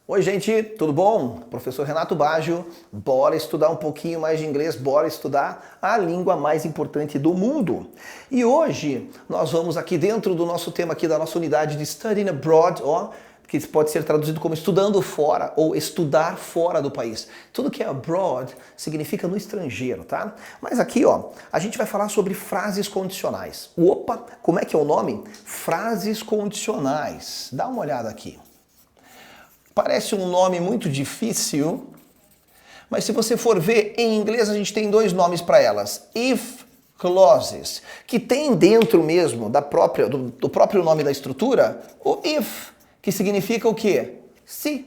Oi, gente, tudo bom? Professor Renato Baggio, bora estudar um pouquinho mais de inglês, bora estudar a língua mais importante do mundo. E hoje nós vamos aqui dentro do nosso tema aqui da nossa unidade de Studying Abroad, que pode ser traduzido como estudando fora ou estudar fora do país. Tudo que é abroad significa no estrangeiro, tá? Mas aqui, a gente vai falar sobre frases condicionais. Opa, como é que é o nome? Frases condicionais. Dá uma olhada aqui. Parece um nome muito difícil, mas se você for ver, em inglês a gente tem dois nomes para elas. If clauses, que tem dentro mesmo do próprio nome da estrutura, o if, que significa o quê? Se.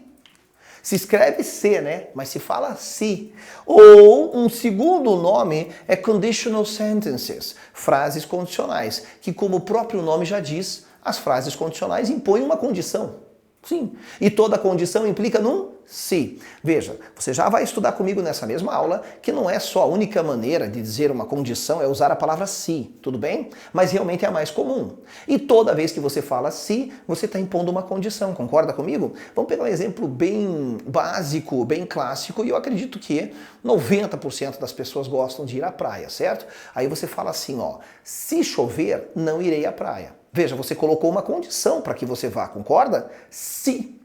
Se escreve se, né? Mas se fala se. Ou um segundo nome é conditional sentences, frases condicionais, que como o próprio nome já diz, as frases condicionais impõem uma condição. Sim, e toda condição implica num se. Veja, você já vai estudar comigo nessa mesma aula que não é só a única maneira de dizer uma condição é usar a palavra se, tudo bem? Mas realmente é a mais comum. E toda vez que você fala se, você está impondo uma condição, concorda comigo? Vamos pegar um exemplo bem básico, bem clássico, e eu acredito que 90% das pessoas gostam de ir à praia, certo? Aí você fala assim, se chover, não irei à praia. Veja, você colocou uma condição para que você vá, concorda? Se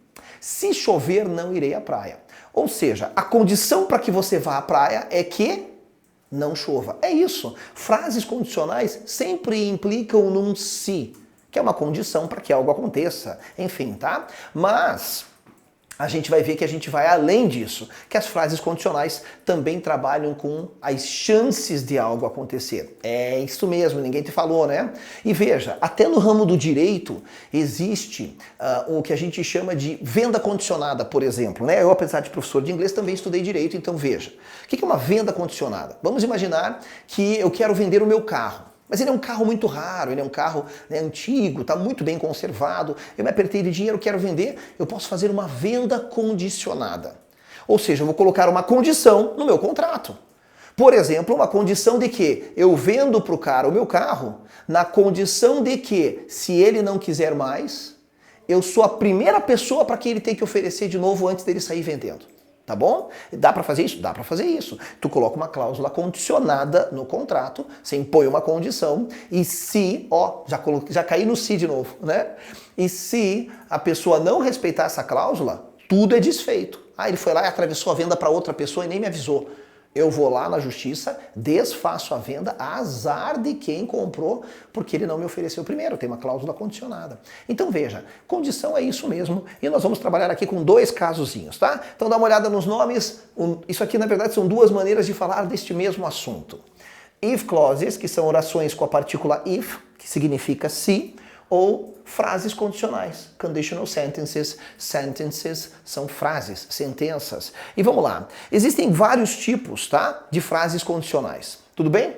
chover, não irei à praia. Ou seja, a condição para que você vá à praia é que não chova. É isso. Frases condicionais sempre implicam num se, que é uma condição para que algo aconteça. Enfim, tá? Mas a gente vai ver que a gente vai além disso, que as frases condicionais também trabalham com as chances de algo acontecer. É isso mesmo, ninguém te falou, né? E veja, até no ramo do direito existe o que a gente chama de venda condicionada, por exemplo, né? Eu, apesar de professor de inglês, também estudei direito, então veja. O que é uma venda condicionada? Vamos imaginar que eu quero vender o meu carro. Mas ele é um carro muito raro, ele é um carro antigo, está muito bem conservado, eu me apertei de dinheiro, quero vender, eu posso fazer uma venda condicionada. Ou seja, eu vou colocar uma condição no meu contrato. Por exemplo, uma condição de que eu vendo para o cara o meu carro, na condição de que, se ele não quiser mais, eu sou a primeira pessoa para quem ele tem que oferecer de novo antes dele sair vendendo. Tá bom? Dá para fazer isso? Dá para fazer isso. Tu coloca uma cláusula condicionada no contrato, você impõe uma condição e se, já caí no se de novo, né? E se a pessoa não respeitar essa cláusula, tudo é desfeito. Ele foi lá e atravessou a venda para outra pessoa e nem me avisou. Eu vou lá na justiça, desfaço a venda, azar de quem comprou, porque ele não me ofereceu primeiro, tem uma cláusula condicionada. Então veja, condição é isso mesmo, e nós vamos trabalhar aqui com dois casozinhos, tá? Então dá uma olhada nos nomes, isso aqui na verdade são duas maneiras de falar deste mesmo assunto. If clauses, que são orações com a partícula if, que significa se, ou frases condicionais, conditional sentences. Sentences são frases, sentenças. E vamos lá, existem vários tipos, tá, de frases condicionais, tudo bem?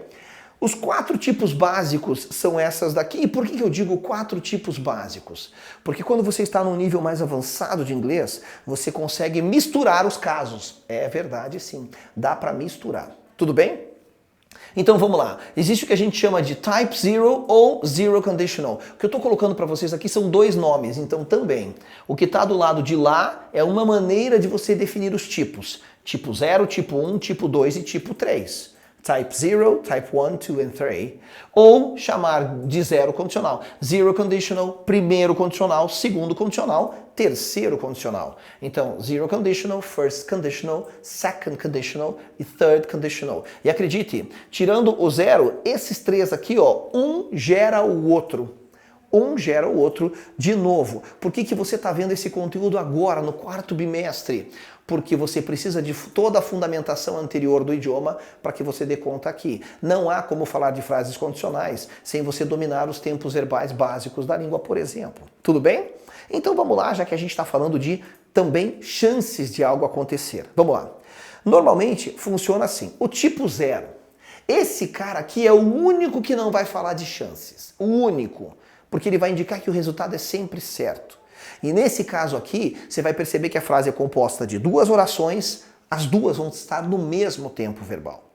Os 4 tipos básicos são essas daqui. E por que eu digo 4 tipos básicos? Porque quando você está num nível mais avançado de inglês, você consegue misturar os casos. É verdade, sim, dá para misturar, tudo bem? Então vamos lá, existe o que a gente chama de Type Zero ou Zero Conditional. O que eu estou colocando para vocês aqui são dois nomes, então também. O que está do lado de lá é uma maneira de você definir os tipos. Tipo 0, tipo 1, tipo 2 e tipo 3. Type 0, Type 1, 2 and 3. Ou chamar de zero condicional. Zero conditional, primeiro condicional, segundo condicional, terceiro condicional. Então, zero conditional, first conditional, second conditional e third conditional. E acredite, tirando o zero, esses três aqui, um gera o outro. Um gera o outro de novo. Por que você está vendo esse conteúdo agora, no 4º bimestre? Porque você precisa de toda a fundamentação anterior do idioma para que você dê conta aqui. Não há como falar de frases condicionais sem você dominar os tempos verbais básicos da língua, por exemplo. Tudo bem? Então vamos lá, já que a gente está falando de também chances de algo acontecer. Vamos lá. Normalmente funciona assim. O tipo 0. Esse cara aqui é o único que não vai falar de chances. O único. Porque ele vai indicar que o resultado é sempre certo. E nesse caso aqui, você vai perceber que a frase é composta de duas orações, as duas vão estar no mesmo tempo verbal.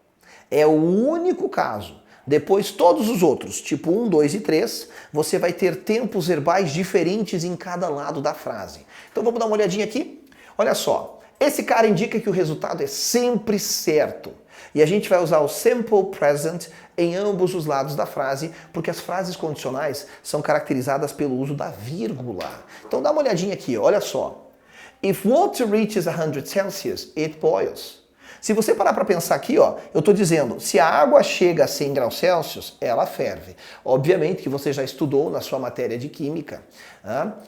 É o único caso. Depois, todos os outros, tipo 1, 2 e 3, você vai ter tempos verbais diferentes em cada lado da frase. Então vamos dar uma olhadinha aqui. Olha só, esse cara indica que o resultado é sempre certo. E a gente vai usar o simple present em ambos os lados da frase, porque as frases condicionais são caracterizadas pelo uso da vírgula. Então dá uma olhadinha aqui, olha só. If water reaches 100 Celsius, it boils. Se você parar para pensar aqui, ó, eu estou dizendo, se a água chega a 100 graus Celsius, ela ferve. Obviamente que você já estudou na sua matéria de química,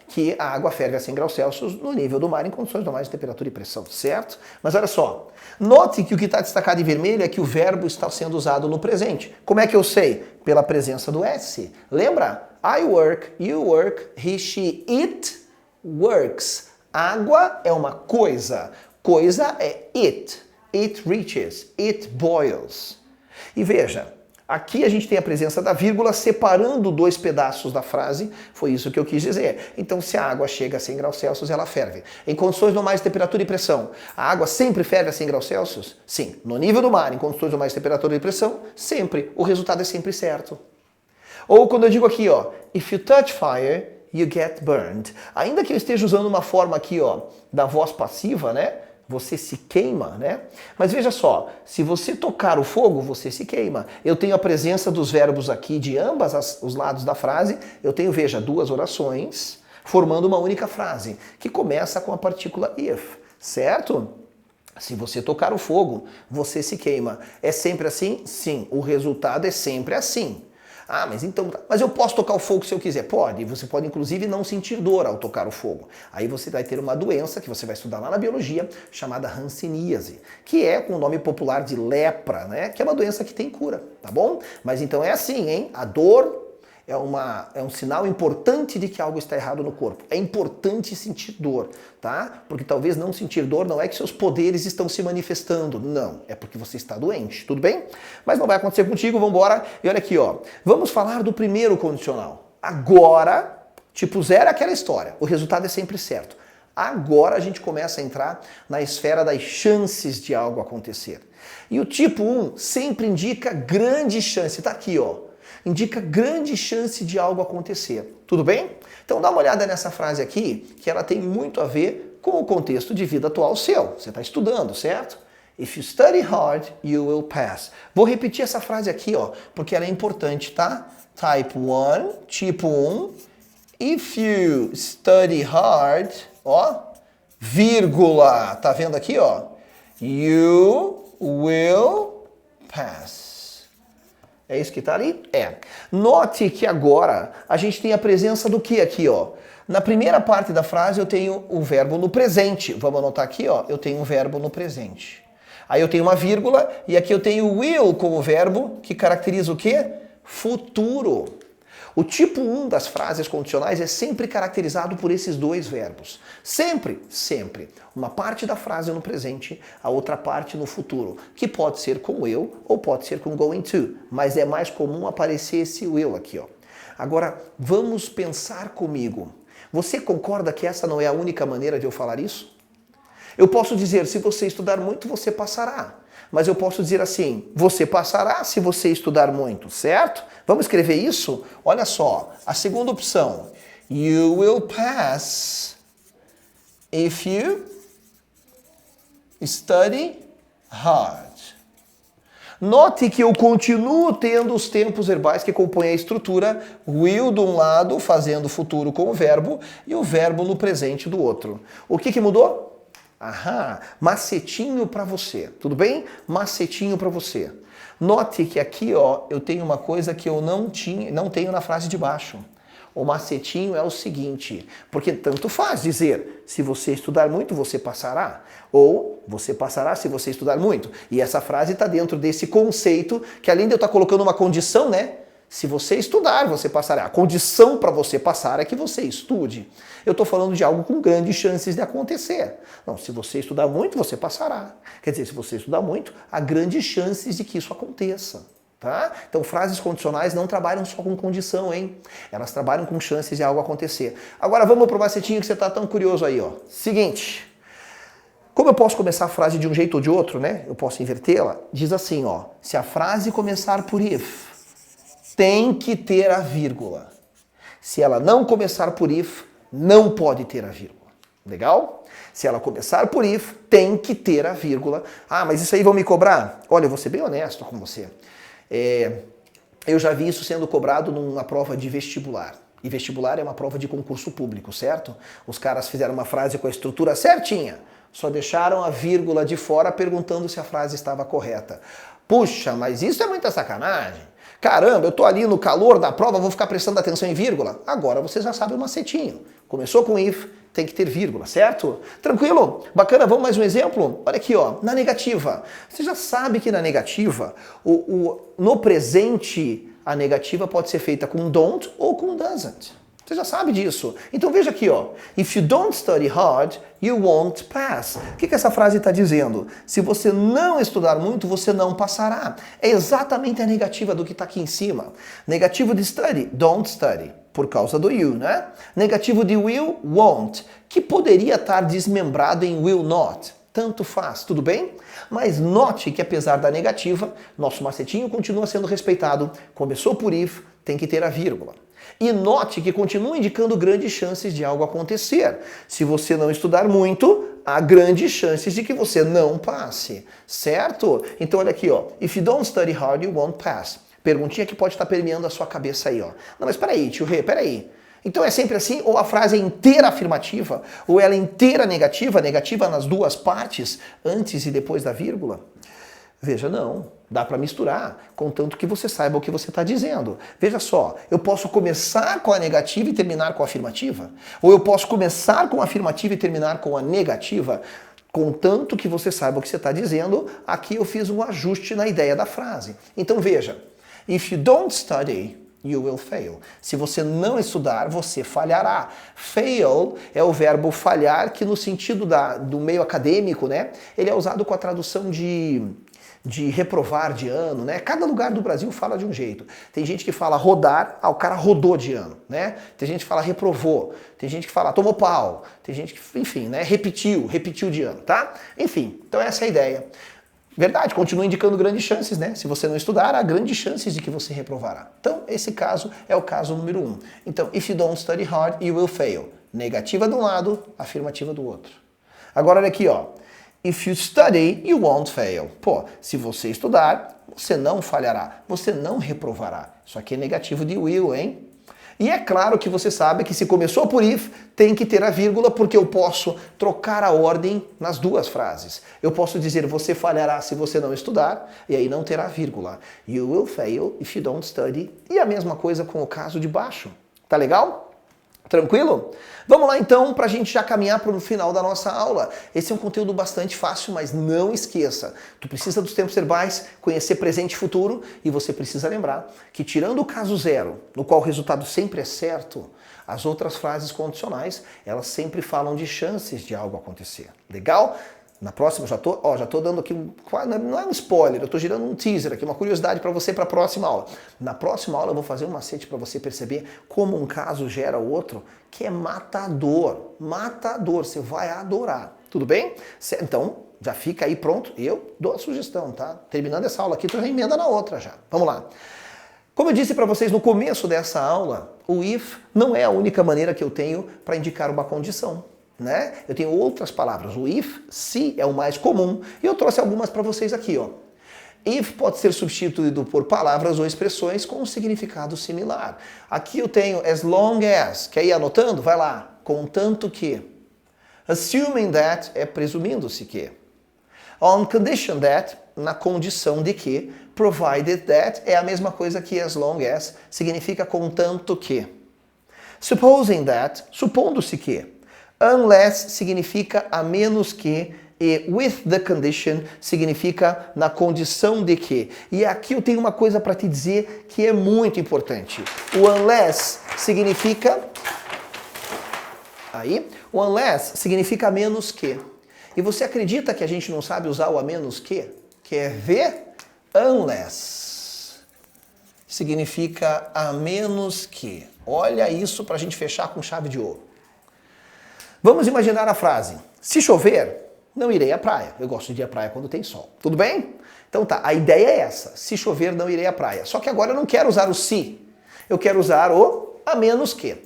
que a água ferve a 100 graus Celsius no nível do mar em condições normais de temperatura e pressão, certo? Mas olha só, note que o que está destacado em vermelho é que o verbo está sendo usado no presente. Como é que eu sei? Pela presença do S. Lembra? I work, you work, he, she, it works. Água é uma coisa, coisa é it. It reaches, it boils. E veja, aqui a gente tem a presença da vírgula separando dois pedaços da frase, foi isso que eu quis dizer. Então, se a água chega a 100 graus Celsius, ela ferve. Em condições normais de temperatura e pressão, a água sempre ferve a 100 graus Celsius? Sim. No nível do mar, em condições normais de temperatura e pressão, sempre. O resultado é sempre certo. Ou quando eu digo aqui, ó, if you touch fire, you get burned. Ainda que eu esteja usando uma forma aqui, ó, da voz passiva, né? Você se queima, né? Mas veja só, se você tocar o fogo, você se queima. Eu tenho a presença dos verbos aqui de ambos os lados da frase. Eu tenho, veja, duas orações formando uma única frase, que começa com a partícula if, certo? Se você tocar o fogo, você se queima. É sempre assim? Sim. O resultado é sempre assim. Ah, mas eu posso tocar o fogo se eu quiser? Pode. Você pode, inclusive, não sentir dor ao tocar o fogo. Aí você vai ter uma doença que você vai estudar lá na biologia, chamada hanseníase, que é com o nome popular de lepra, né? Que é uma doença que tem cura, tá bom? Mas então é assim, hein? A dor é um sinal importante de que algo está errado no corpo. É importante sentir dor, tá? Porque talvez não sentir dor não é que seus poderes estão se manifestando. Não, é porque você está doente, tudo bem? Mas não vai acontecer contigo, vamos embora. E olha aqui, ó. Vamos falar do primeiro condicional. Agora, tipo zero é aquela história. O resultado é sempre certo. Agora a gente começa a entrar na esfera das chances de algo acontecer. E o tipo 1 sempre indica grande chance. Tá aqui, ó. Indica grande chance de algo acontecer. Tudo bem? Então dá uma olhada nessa frase aqui, que ela tem muito a ver com o contexto de vida atual seu. Você está estudando, certo? If you study hard, you will pass. Vou repetir essa frase aqui, ó, porque ela é importante, tá? Type 1, tipo 1. If you study hard, ó, vírgula, tá vendo aqui, ó? You will pass. É isso que está ali? É. Note que agora a gente tem a presença do que aqui, ó? Na primeira parte da frase eu tenho o verbo no presente. Vamos anotar aqui, ó. Eu tenho um verbo no presente. Aí eu tenho uma vírgula e aqui eu tenho will como verbo que caracteriza o quê? Futuro. O tipo 1 das frases condicionais é sempre caracterizado por esses dois verbos. Sempre, sempre. Uma parte da frase no presente, a outra parte no futuro, que pode ser com will ou pode ser com going to, mas é mais comum aparecer esse will aqui, ó. Agora, vamos pensar comigo. Você concorda que essa não é a única maneira de eu falar isso? Eu posso dizer, se você estudar muito, você passará. Mas eu posso dizer assim, você passará se você estudar muito, certo? Vamos escrever isso? Olha só, a segunda opção. You will pass if you study hard. Note que eu continuo tendo os tempos verbais que compõem a estrutura, will de um lado, fazendo o futuro com o verbo, e o verbo no presente do outro. O que mudou? Aham, macetinho para você, tudo bem? Macetinho para você. Note que aqui, ó, eu tenho uma coisa que eu não tenho na frase de baixo. O macetinho é o seguinte, porque tanto faz dizer, se você estudar muito, você passará, ou você passará se você estudar muito. E essa frase está dentro desse conceito, que além de eu estar colocando uma condição, né? Se você estudar, você passará. A condição para você passar é que você estude. Eu estou falando de algo com grandes chances de acontecer. Não, se você estudar muito, você passará. Quer dizer, se você estudar muito, há grandes chances de que isso aconteça. Tá? Então, frases condicionais não trabalham só com condição, hein? Elas trabalham com chances de algo acontecer. Agora, vamos para o macetinho que você está tão curioso aí, ó. Seguinte. Como eu posso começar a frase de um jeito ou de outro, né? Eu posso invertê-la. Diz assim, ó. Se a frase começar por if, tem que ter a vírgula. Se ela não começar por if, não pode ter a vírgula. Legal? Se ela começar por if, tem que ter a vírgula. Ah, mas isso aí vão me cobrar? Olha, eu vou ser bem honesto com você. Eu já vi isso sendo cobrado numa prova de vestibular. E vestibular é uma prova de concurso público, certo? Os caras fizeram uma frase com a estrutura certinha. Só deixaram a vírgula de fora perguntando se a frase estava correta. Puxa, mas isso é muita sacanagem. Caramba, eu tô ali no calor da prova, vou ficar prestando atenção em vírgula. Agora você já sabe o macetinho. Começou com if, tem que ter vírgula, certo? Tranquilo? Bacana, vamos mais um exemplo? Olha aqui, ó, na negativa. Você já sabe que na negativa, no presente, a negativa pode ser feita com don't ou com doesn't. Você já sabe disso. Então veja aqui, ó. If you don't study hard, you won't pass. O que essa frase está dizendo? Se você não estudar muito, você não passará. É exatamente a negativa do que está aqui em cima. Negativo de study, don't study, por causa do you, né? Negativo de will, won't, que poderia estar desmembrado em will not. Tanto faz, tudo bem? Mas note que apesar da negativa, nosso macetinho continua sendo respeitado. Começou por if, tem que ter a vírgula. E note que continua indicando grandes chances de algo acontecer. Se você não estudar muito, há grandes chances de que você não passe, certo? Então olha aqui, ó. If you don't study hard, you won't pass. Perguntinha que pode estar permeando a sua cabeça aí, ó. Não, mas peraí, tio Rê, peraí. Então é sempre assim, ou a frase é inteira afirmativa, ou ela é inteira negativa, negativa nas duas partes, antes e depois da vírgula? Veja, não. Dá para misturar, contanto que você saiba o que você está dizendo. Veja só, eu posso começar com a negativa e terminar com a afirmativa? Ou eu posso começar com a afirmativa e terminar com a negativa? Contanto que você saiba o que você está dizendo, aqui eu fiz um ajuste na ideia da frase. Então veja, if you don't study, you will fail. Se você não estudar, você falhará. Fail é o verbo falhar, que no sentido do meio acadêmico, né, ele é usado com a tradução de reprovar de ano, né? Cada lugar do Brasil fala de um jeito. Tem gente que fala rodar, o cara rodou de ano, né? Tem gente que fala reprovou, tem gente que fala tomou pau, tem gente que, enfim, né, repetiu de ano, tá? Enfim, então essa é a ideia. Verdade, continua indicando grandes chances, né? Se você não estudar, há grandes chances de que você reprovará. Então, esse caso é o caso número 1. Então, if you don't study hard, you will fail. Negativa de um lado, afirmativa do outro. Agora olha aqui, ó. If you study, you won't fail. Pô, se você estudar, você não falhará, você não reprovará. Isso aqui é negativo de will, hein? E é claro que você sabe que se começou por if, tem que ter a vírgula, porque eu posso trocar a ordem nas duas frases. Eu posso dizer você falhará se você não estudar, e aí não terá vírgula. You will fail if you don't study. E a mesma coisa com o caso de baixo. Tá legal? Tranquilo? Vamos lá então para a gente já caminhar para o final da nossa aula. Esse é um conteúdo bastante fácil, mas não esqueça. Tu precisa dos tempos verbais, conhecer presente e futuro, e você precisa lembrar que tirando o caso zero, no qual o resultado sempre é certo, as outras frases condicionais, elas sempre falam de chances de algo acontecer. Legal? Na próxima, já tô dando aqui, não é um spoiler, eu estou girando um teaser aqui, uma curiosidade para você para a próxima aula. Na próxima aula eu vou fazer um macete para você perceber como um caso gera o outro, que é matador. Matador, você vai adorar. Tudo bem? Então, já fica aí pronto. Eu dou a sugestão, tá? Terminando essa aula aqui, tu já emenda na outra já. Vamos lá. Como eu disse para vocês no começo dessa aula, o if não é a única maneira que eu tenho para indicar uma condição. Né? Eu tenho outras palavras. O if, se é o mais comum, e eu trouxe algumas para vocês aqui, ó. If pode ser substituído por palavras ou expressões com um significado similar. Aqui eu tenho as long as, quer ir anotando? Vai lá. Contanto que. Assuming that é presumindo-se que. On condition that, na condição de que. Provided that é a mesma coisa que as long as, significa contanto que. Supposing that, supondo-se que. Unless significa a menos que, e with the condition significa na condição de que. E aqui eu tenho uma coisa para te dizer que é muito importante. O unless significa... o unless significa a menos que. E você acredita que a gente não sabe usar o a menos que? Quer ver? Unless significa a menos que. Olha isso para a gente fechar com chave de ouro. Vamos imaginar a frase, se chover, não irei à praia. Eu gosto de ir à praia quando tem sol. Tudo bem? Então tá, a ideia é essa, se chover, não irei à praia. Só que agora eu não quero usar o se, eu quero usar o a menos que.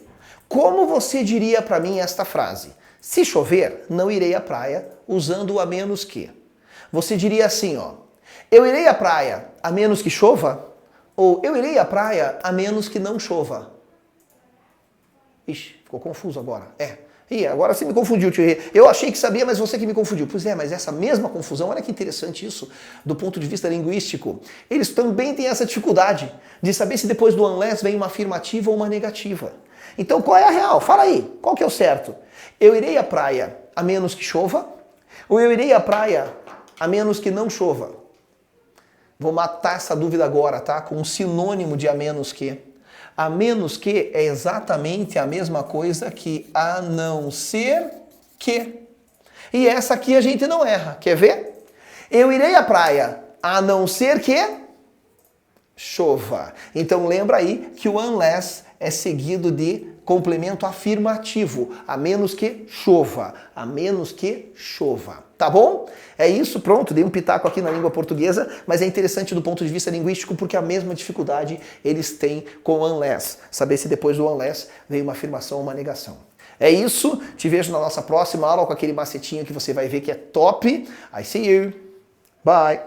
Como você diria para mim esta frase? Se chover, não irei à praia usando o a menos que. Você diria assim, ó, eu irei à praia a menos que chova? Ou eu irei à praia a menos que não chova? Ixi, ficou confuso agora. Ih, agora você me confundiu, tio. Eu achei que sabia, mas você que me confundiu. Pois é, mas essa mesma confusão, olha que interessante isso, do ponto de vista linguístico. Eles também têm essa dificuldade de saber se depois do unless vem uma afirmativa ou uma negativa. Então qual é a real? Fala aí, qual que é o certo? Eu irei à praia a menos que chova? Ou eu irei à praia a menos que não chova? Vou matar essa dúvida agora, tá? Com um sinônimo de a menos que. A menos que é exatamente a mesma coisa que a não ser que. E essa aqui a gente não erra. Quer ver? Eu irei à praia a não ser que chova. Então lembra aí que o unless é seguido de complemento afirmativo. A menos que chova. A menos que chova. Tá bom? É isso, pronto, dei um pitaco aqui na língua portuguesa, mas é interessante do ponto de vista linguístico porque a mesma dificuldade eles têm com o unless. Saber se depois do unless vem uma afirmação ou uma negação. É isso, te vejo na nossa próxima aula com aquele macetinho que você vai ver que é top. I see you. Bye.